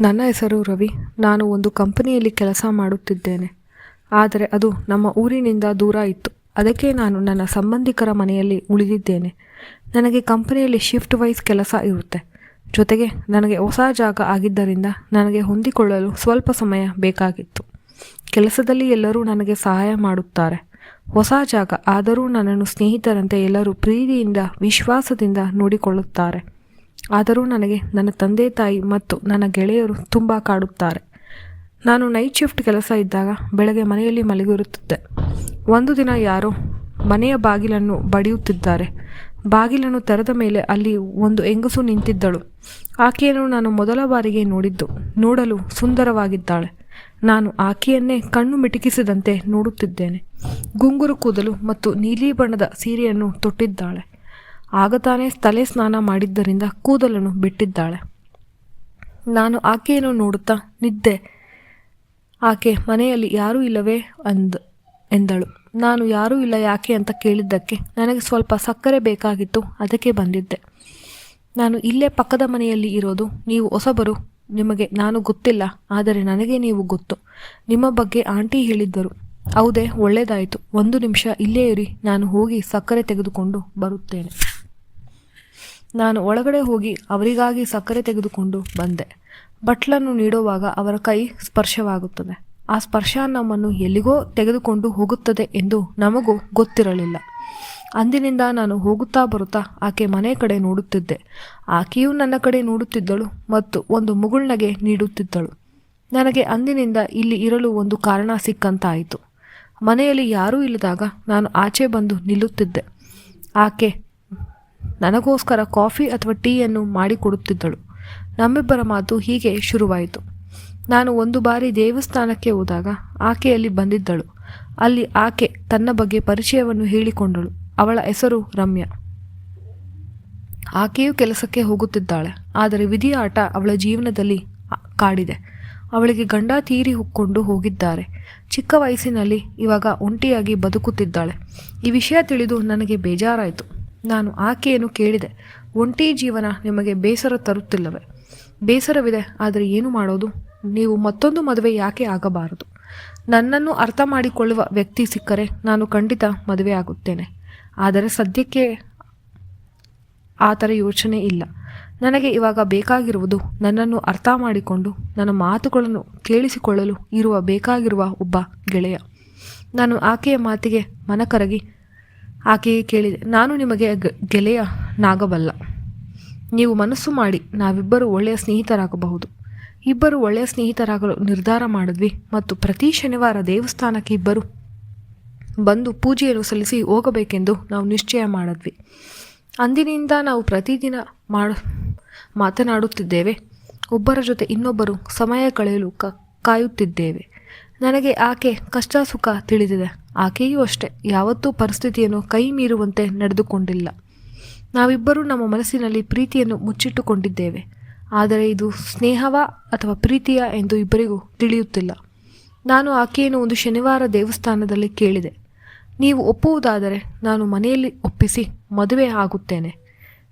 ನನ್ನ ಹೆಸರು ರವಿ. ನಾನು ಒಂದು ಕಂಪನಿಯಲ್ಲಿ ಕೆಲಸ ಮಾಡುತ್ತಿದ್ದೇನೆ. ಆದರೆ ಅದು ನಮ್ಮ ಊರಿನಿಂದ ದೂರ ಇತ್ತು. ಅದಕ್ಕೆ ನಾನು ನನ್ನ ಸಂಬಂಧಿಕರ ಮನೆಯಲ್ಲಿ ಉಳಿದಿದ್ದೇನೆ. ನನಗೆ ಕಂಪನಿಯಲ್ಲಿ ಶಿಫ್ಟ್ ವೈಸ್ ಕೆಲಸ ಇರುತ್ತೆ. ಜೊತೆಗೆ ನನಗೆ ಹೊಸ ಜಾಗ ಆಗಿದ್ದರಿಂದ ನನಗೆ ಹೊಂದಿಕೊಳ್ಳಲು ಸ್ವಲ್ಪ ಸಮಯ ಬೇಕಾಗಿತ್ತು. ಕೆಲಸದಲ್ಲಿ ಎಲ್ಲರೂ ನನಗೆ ಸಹಾಯ ಮಾಡುತ್ತಾರೆ. ಹೊಸ ಜಾಗ ಆದರೂ ನನ್ನನ್ನು ಸ್ನೇಹಿತರಂತೆ ಎಲ್ಲರೂ ಪ್ರೀತಿಯಿಂದ ವಿಶ್ವಾಸದಿಂದ ನೋಡಿಕೊಳ್ಳುತ್ತಾರೆ. ಆದರೂ ನನಗೆ ನನ್ನ ತಂದೆ ತಾಯಿ ಮತ್ತು ನನ್ನ ಗೆಳೆಯರು ತುಂಬ ಕಾಡುತ್ತಾರೆ. ನಾನು ನೈಟ್ ಶಿಫ್ಟ್ ಕೆಲಸ ಇದ್ದಾಗ ಬೆಳಗ್ಗೆ ಮನೆಯಲ್ಲಿ ಮಲಗಿರುತ್ತಿದ್ದೆ. ಒಂದು ದಿನ ಯಾರೋ ಮನೆಯ ಬಾಗಿಲನ್ನು ಬಡಿಯುತ್ತಿದ್ದಾರೆ. ಬಾಗಿಲನ್ನು ತೆರೆದ ಮೇಲೆ ಅಲ್ಲಿ ಒಂದು ಹೆಂಗಸು ನಿಂತಿದ್ದಳು. ಆಕೆಯನ್ನು ನಾನು ಮೊದಲ ಬಾರಿಗೆ ನೋಡಿದ್ದು. ನೋಡಲು ಸುಂದರವಾಗಿದ್ದಾಳೆ. ನಾನು ಆಕೆಯನ್ನೇ ಕಣ್ಣು ಮಿಟುಕಿಸಿದಂತೆ ನೋಡುತ್ತಿದ್ದೇನೆ. ಗುಂಗುರು ಕೂದಲು ಮತ್ತು ನೀಲಿ ಬಣ್ಣದ ಸೀರೆಯನ್ನು ತೊಟ್ಟಿದ್ದಾಳೆ. ಆಗ ತಾನೇ ತಲೆ ಸ್ನಾನ ಮಾಡಿದ್ದರಿಂದ ಕೂದಲನ್ನು ಬಿಟ್ಟಿದ್ದಾಳೆ. ನಾನು ಆಕೆಯನ್ನು ನೋಡುತ್ತಾ ನಿದ್ದೆ. ಆಕೆ ಮನೆಯಲ್ಲಿ ಯಾರೂ ಇಲ್ಲವೇ ಎಂದಳು. ನಾನು ಯಾರೂ ಇಲ್ಲ ಯಾಕೆ ಅಂತ ಕೇಳಿದ್ದಕ್ಕೆ ನನಗೆ ಸ್ವಲ್ಪ ಸಕ್ಕರೆ ಬೇಕಾಗಿತ್ತು, ಅದಕ್ಕೆ ಬಂದಿದ್ದೆ. ನಾನು ಇಲ್ಲೇ ಪಕ್ಕದ ಮನೆಯಲ್ಲಿ ಇರೋದು. ನೀವು ಹೊಸಬರು, ನಿಮಗೆ ನಾನು ಗೊತ್ತಿಲ್ಲ, ಆದರೆ ನನಗೆ ನೀವು ಗೊತ್ತು. ನಿಮ್ಮ ಬಗ್ಗೆ ಆಂಟಿ ಹೇಳಿದ್ದರು. ಹೌದೇ, ಒಳ್ಳೆಯದಾಯಿತು. 1 ನಿಮಿಷ ಇಲ್ಲೇ ಇರಿ, ನಾನು ಹೋಗಿ ಸಕ್ಕರೆ ತೆಗೆದುಕೊಂಡು ಬರುತ್ತೇನೆ. ನಾನು ಒಳಗಡೆ ಹೋಗಿ ಅವರಿಗಾಗಿ ಸಕ್ಕರೆ ತೆಗೆದುಕೊಂಡು ಬಂದೆ. ಬಟ್ಲನ್ನು ನೀಡುವಾಗ ಅವರ ಕೈ ಸ್ಪರ್ಶವಾಗುತ್ತದೆ. ಆ ಸ್ಪರ್ಶ ನಮ್ಮನ್ನು ಎಲ್ಲಿಗೋ ತೆಗೆದುಕೊಂಡು ಹೋಗುತ್ತದೆ ಎಂದು ನಮಗೂ ಗೊತ್ತಿರಲಿಲ್ಲ. ಅಂದಿನಿಂದ ನಾನು ಹೋಗುತ್ತಾ ಬರುತ್ತಾ ಆಕೆ ಮನೆ ಕಡೆ ನೋಡುತ್ತಿದ್ದೆ. ಆಕೆಯೂ ನನ್ನ ಕಡೆ ನೋಡುತ್ತಿದ್ದಳು ಮತ್ತು ಒಂದು ಮುಗುಳ್ನಗೆ ನೀಡುತ್ತಿದ್ದಳು. ನನಗೆ ಅಂದಿನಿಂದ ಇಲ್ಲಿ ಇರಲು ಒಂದು ಕಾರಣ ಸಿಕ್ಕಂತಾಯಿತು. ಮನೆಯಲ್ಲಿ ಯಾರೂ ಇಲ್ಲದಾಗ ನಾನು ಆಚೆ ಬಂದು ನಿಲ್ಲುತ್ತಿದ್ದೆ. ಆಕೆ ನನಗೋಸ್ಕರ ಕಾಫಿ ಅಥವಾ ಟೀಯನ್ನು ಮಾಡಿಕೊಡುತ್ತಿದ್ದಳು. ನಮ್ಮಿಬ್ಬರ ಮಾತು ಹೀಗೆ ಶುರುವಾಯಿತು. ನಾನು ಒಂದು ಬಾರಿ ದೇವಸ್ಥಾನಕ್ಕೆ ಹೋದಾಗ ಆಕೆಯಲ್ಲಿ ಬಂದಿದ್ದಳು. ಅಲ್ಲಿ ಆಕೆ ತನ್ನ ಬಗ್ಗೆ ಪರಿಚಯವನ್ನು ಹೇಳಿಕೊಂಡಳು. ಅವಳ ಹೆಸರು ರಮ್ಯಾ. ಆಕೆಯೂ ಕೆಲಸಕ್ಕೆ ಹೋಗುತ್ತಿದ್ದಾಳೆ. ಆದರೆ ವಿಧಿಯ ಆಟ ಅವಳ ಜೀವನದಲ್ಲಿ ಕಾಡಿದೆ. ಅವಳಿಗೆ ಗಂಡ ತೀರಿ ಹೊಕ್ಕೊಂಡು ಹೋಗಿದ್ದಾರೆ. ಚಿಕ್ಕ ವಯಸ್ಸಿನಲ್ಲಿ ಇವಾಗ ಒಂಟಿಯಾಗಿ ಬದುಕುತ್ತಿದ್ದಾಳೆ. ಈ ವಿಷಯ ತಿಳಿದು ನನಗೆ ಬೇಜಾರಾಯಿತು. ನಾನು ಆಕೆಯನ್ನು ಕೇಳಿದೆ, ಒಂಟಿ ಜೀವನ ನಿಮಗೆ ಬೇಸರ ತರುತ್ತಿಲ್ಲವೇ? ಬೇಸರವಿದೆ, ಆದರೆ ಏನು ಮಾಡೋದು? ನೀವು ಮತ್ತೊಂದು ಮದುವೆ ಯಾಕೆ ಆಗಬಾರದು? ನನ್ನನ್ನು ಅರ್ಥ ಮಾಡಿಕೊಳ್ಳುವ ವ್ಯಕ್ತಿ ಸಿಕ್ಕರೆ ನಾನು ಖಂಡಿತ ಮದುವೆ ಆಗುತ್ತೇನೆ. ಆದರೆ ಸದ್ಯಕ್ಕೆ ಆ ಥರ ಯೋಚನೆ ಇಲ್ಲ. ನನಗೆ ಇವಾಗ ಬೇಕಾಗಿರುವುದು ನನ್ನನ್ನು ಅರ್ಥ ಮಾಡಿಕೊಂಡು ನನ್ನ ಮಾತುಗಳನ್ನು ಕೇಳಿಸಿಕೊಳ್ಳಲು ಬೇಕಾಗಿರುವ ಒಬ್ಬ ಗೆಳೆಯ. ನಾನು ಆಕೆಯ ಮಾತಿಗೆ ಮನಕರಗಿ ಆಕೆಗೆ ಕೇಳಿದೆ, ನಾನು ನಿಮಗೆ ಗೆಳೆಯನಾಗಬಲ್ಲ. ನೀವು ಮನಸ್ಸು ಮಾಡಿ ನಾವಿಬ್ಬರು ಒಳ್ಳೆಯ ಸ್ನೇಹಿತರಾಗಬಹುದು. ಇಬ್ಬರು ಒಳ್ಳೆಯ ಸ್ನೇಹಿತರಾಗಲು ನಿರ್ಧಾರ ಮಾಡಿದ್ವಿ ಮತ್ತು ಪ್ರತಿ ಶನಿವಾರ ದೇವಸ್ಥಾನಕ್ಕೆ ಇಬ್ಬರು ಬಂದು ಪೂಜೆಯನ್ನು ಸಲ್ಲಿಸಿ ಹೋಗಬೇಕೆಂದು ನಾವು ನಿಶ್ಚಯ ಮಾಡಿದ್ವಿ. ಅಂದಿನಿಂದ ನಾವು ಪ್ರತಿದಿನ ಮಾತನಾಡುತ್ತಿದ್ದೇವೆ. ಒಬ್ಬರ ಜೊತೆ ಇನ್ನೊಬ್ಬರು ಸಮಯ ಕಳೆಯಲು ಕಾಯುತ್ತಿದ್ದೇವೆ. ನನಗೆ ಆಕೆ ಕಷ್ಟ ಸುಖ ತಿಳಿದಿದೆ. ಆಕೆಯೂ ಅಷ್ಟೇ ಯಾವತ್ತೂ ಪರಿಸ್ಥಿತಿಯನ್ನು ಕೈ ಮೀರುವಂತೆ ನಡೆದುಕೊಂಡಿಲ್ಲ. ನಾವಿಬ್ಬರೂ ನಮ್ಮ ಮನಸ್ಸಿನಲ್ಲಿ ಪ್ರೀತಿಯನ್ನು ಮುಚ್ಚಿಟ್ಟುಕೊಂಡಿದ್ದೇವೆ. ಆದರೆ ಇದು ಸ್ನೇಹವಾ ಅಥವಾ ಪ್ರೀತಿಯ ಎಂದು ಇಬ್ಬರಿಗೂ ತಿಳಿಯುತ್ತಿಲ್ಲ. ನಾನು ಆಕೆಯನ್ನು ಒಂದು ಶನಿವಾರ ದೇವಸ್ಥಾನದಲ್ಲಿ ಕೇಳಿದೆ, ನೀವು ಒಪ್ಪುವುದಾದರೆ ನಾನು ಮನೆಯಲ್ಲಿ ಒಪ್ಪಿಸಿ ಮದುವೆ ಆಗುತ್ತೇನೆ.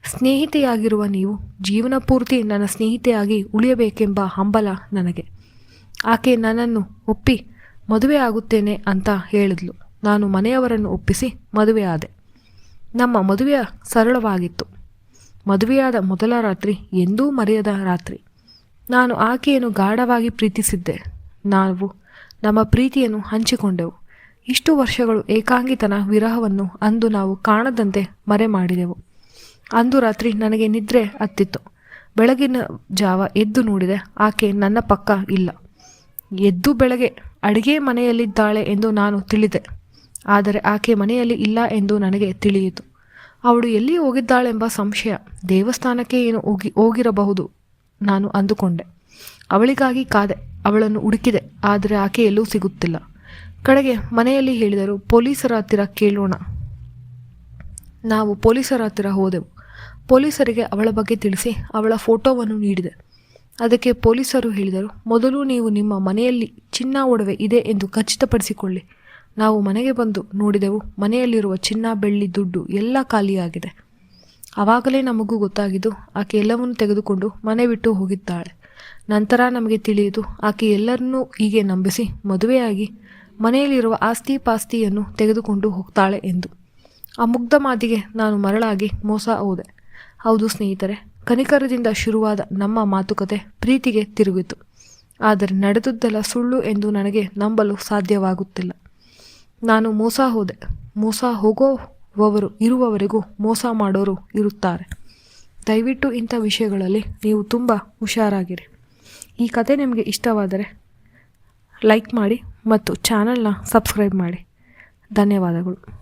ಸ್ನೇಹಿತೆಯಾಗಿರುವ ನೀವು ಜೀವನ ಪೂರ್ತಿ ನನ್ನ ಸ್ನೇಹಿತೆಯಾಗಿ ಉಳಿಯಬೇಕೆಂಬ ಹಂಬಲ ನನಗೆ. ಆಕೆ ನನ್ನನ್ನು ಒಪ್ಪಿ ಮದುವೆ ಆಗುತ್ತೇನೆ ಅಂತ ಹೇಳಿದ್ಲು. ನಾನು ಮನೆಯವರನ್ನು ಒಪ್ಪಿಸಿ ಮದುವೆ ಆದೆ. ನಮ್ಮ ಮದುವೆ ಸರಳವಾಗಿತ್ತು. ಮದುವೆಯಾದ ಮೊದಲ ರಾತ್ರಿ ಎಂದೂ ಮರೆಯದ ರಾತ್ರಿ. ನಾನು ಆಕೆಯನ್ನು ಗಾಢವಾಗಿ ಪ್ರೀತಿಸಿದ್ದೆ. ನಾವು ನಮ್ಮ ಪ್ರೀತಿಯನ್ನು ಹಂಚಿಕೊಂಡೆವು. ಇಷ್ಟು ವರ್ಷಗಳು ಏಕಾಂಗಿತನ ವಿರಹವನ್ನು ಅಂದು ನಾವು ಕಾಣದಂತೆ ಮರೆ ಮಾಡಿದೆವು. ಅಂದು ರಾತ್ರಿ ನನಗೆ ನಿದ್ರೆ ಹತ್ತಿತ್ತು. ಬೆಳಗಿನ ಜಾವ ಎದ್ದು ನೋಡಿದೆ, ಆಕೆ ನನ್ನ ಪಕ್ಕ ಇಲ್ಲ. ಎದ್ದು ಬೆಳಗ್ಗೆ ಅಡಿಗೆ ಮನೆಯಲ್ಲಿದ್ದಾಳೆ ಎಂದು ನಾನು ತಿಳಿದೆ. ಆದರೆ ಆಕೆ ಮನೆಯಲ್ಲಿ ಇಲ್ಲ ಎಂದು ನನಗೆ ತಿಳಿಯಿತು. ಅವಳು ಎಲ್ಲಿ ಹೋಗಿದ್ದಾಳೆಂಬ ಸಂಶಯ. ದೇವಸ್ಥಾನಕ್ಕೆ ಏನು ಹೋಗಿರಬಹುದು ನಾನು ಅಂದುಕೊಂಡೆ. ಅವಳಿಗಾಗಿ ಕಾದೆ, ಅವಳನ್ನು ಹುಡುಕಿದೆ. ಆದರೆ ಆಕೆ ಎಲ್ಲೂ ಸಿಗುತ್ತಿಲ್ಲ. ಕಡೆಗೆ ಮನೆಯಲ್ಲಿ ಹೇಳಿದರು, ಪೊಲೀಸರ ಹತ್ತಿರ ಕೇಳೋಣ. ನಾವು ಪೊಲೀಸರ ಹತ್ತಿರ ಹೋದೆವು. ಪೊಲೀಸರಿಗೆ ಅವಳ ಬಗ್ಗೆ ತಿಳಿಸಿ ಅವಳ ಫೋಟೋವನ್ನು ನೀಡಿದೆ. ಅದಕ್ಕೆ ಪೊಲೀಸರು ಹೇಳಿದರು, ಮೊದಲು ನೀವು ನಿಮ್ಮ ಮನೆಯಲ್ಲಿ ಚಿನ್ನ ಒಡವೆ ಇದೆ ಎಂದು ಖಚಿತಪಡಿಸಿಕೊಳ್ಳಿ. ನಾವು ಮನೆಗೆ ಬಂದು ನೋಡಿದೆವು. ಮನೆಯಲ್ಲಿರುವ ಚಿನ್ನ, ಬೆಳ್ಳಿ, ದುಡ್ಡು ಎಲ್ಲ ಖಾಲಿಯಾಗಿದೆ. ಆವಾಗಲೇ ನಮಗೂ ಗೊತ್ತಾಗಿದ್ದು ಆಕೆ ಎಲ್ಲವನ್ನು ತೆಗೆದುಕೊಂಡು ಮನೆ ಬಿಟ್ಟು ಹೋಗಿದ್ದಾಳೆ. ನಂತರ ನಮಗೆ ತಿಳಿಯಿತು ಆಕೆ ಎಲ್ಲರನ್ನೂ ಹೀಗೆ ನಂಬಿಸಿ ಮದುವೆಯಾಗಿ ಮನೆಯಲ್ಲಿರುವ ಆಸ್ತಿ ಪಾಸ್ತಿಯನ್ನು ತೆಗೆದುಕೊಂಡು ಹೋಗ್ತಾಳೆ ಎಂದು. ಆ ಮುಗ್ಧ ಮಾತಿಗೆ ನಾನು ಮರಳಾಗಿ ಮೋಸ ಹೋದೆ. ಹೌದು ಸ್ನೇಹಿತರೆ, ಕನಿಕರದಿಂದ ಶುರುವಾದ ನಮ್ಮ ಮಾತುಕತೆ ಪ್ರೀತಿಗೆ ತಿರುಗಿತು. ಆದರೆ ನಡೆದುದೆಲ್ಲ ಸುಳ್ಳು ಎಂದು ನನಗೆ ನಂಬಲು ಸಾಧ್ಯವಾಗುತ್ತಿಲ್ಲ. ನಾನು ಮೋಸ ಹೋದೆ. ಮೋಸ ಹೋಗುವವರು ಇರುವವರೆಗೂ ಮೋಸ ಮಾಡೋರು ಇರುತ್ತಾರೆ. ದಯವಿಟ್ಟು ಇಂಥ ವಿಷಯಗಳಲ್ಲಿ ನೀವು ತುಂಬ ಹುಷಾರಾಗಿರಿ. ಈ ಕತೆ ನಿಮಗೆ ಇಷ್ಟವಾದರೆ ಲೈಕ್ ಮಾಡಿ ಮತ್ತು ಚಾನಲ್ನ ಸಬ್ಸ್ಕ್ರೈಬ್ ಮಾಡಿ. ಧನ್ಯವಾದಗಳು.